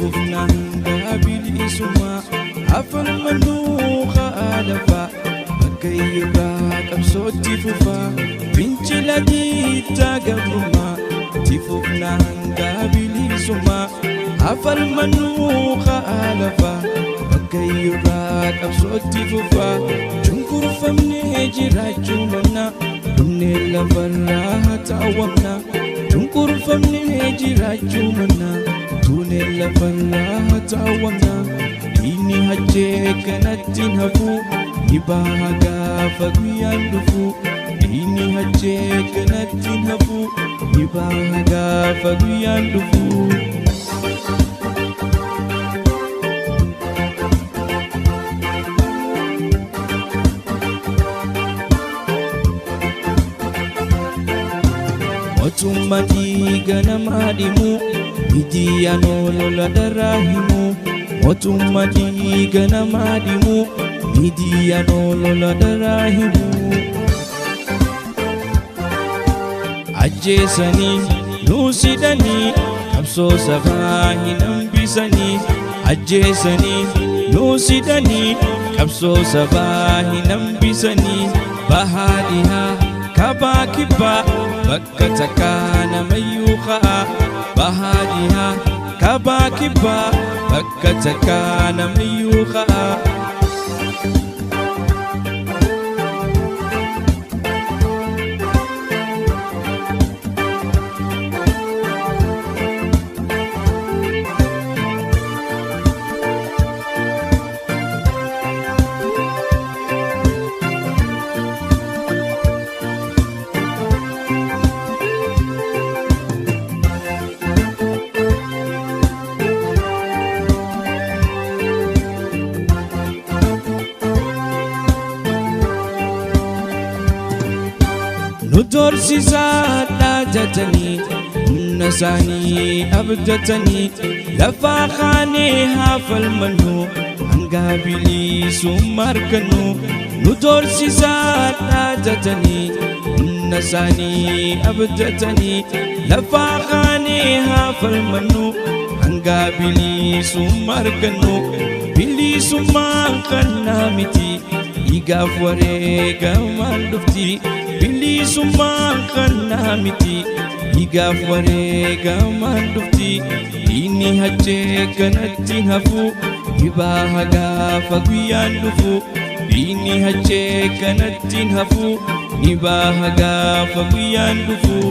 tifufna hangabili suma afal manuqa alafa bakayra qabso tifufa bincila dita gabruma tifufna hangabili suma afal manuqa alafa bakayra qabso tifufa junkur famne jirachuu manna dunne lafarra ta'awamna junkur famne jirachuu manna dunne lafarra ta'awamna ini hajje kanatin hafu nibaga faguyan dufu ini hajje kanatin hafu nibaga faguyan dufu Otummati ganama dimu midiyano lola darahimu Otummati ganama dimu midiyano lola darahimu Ajjesani nusidani qabso sabahi nambisani Ajjesani nusidani qabso sabahi nambisani bahadiha kabakiba bakka takana mayuqa bahadiha kabakiba bakka takana mayuqa ندرسي سادتني نساني أبدتني لفاخاني هاف المنو هنقابلي سماركنو ندرسي سادتني نساني أبدتني لفاخاني هاف المنو هنقابلي سماركنو بلي سماركنا متي يقاف وريقا مالدفتي Bili sumang kanamiti Igaf warega mandufti Ini hajje kanati hafu Ibahaga faguyan dufu Ini hajje kanati hafu Ibahaga faguyan dufu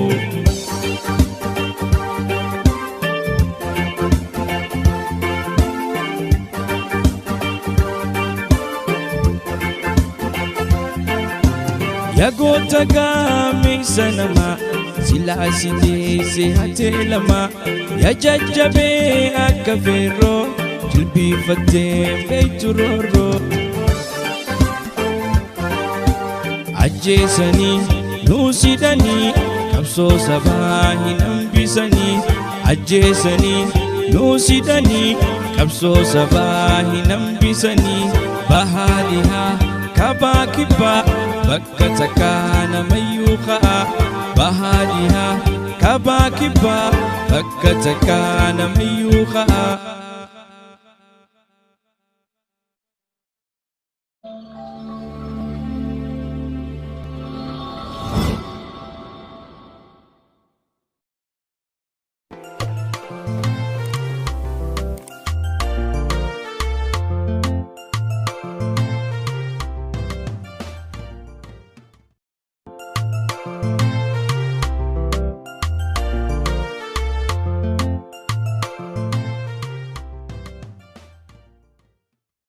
Yagota gami sanama sila sinisi hatelama ya jajjabe akafero jilbi fate beituroro ajjesani nusidani qabso sabahi nambisani ajjesani nusidani qabso sabahi nambisani bahaliha kabakiba bakka takana mayuqa bahadiha kabakiba bakka takana mayuqa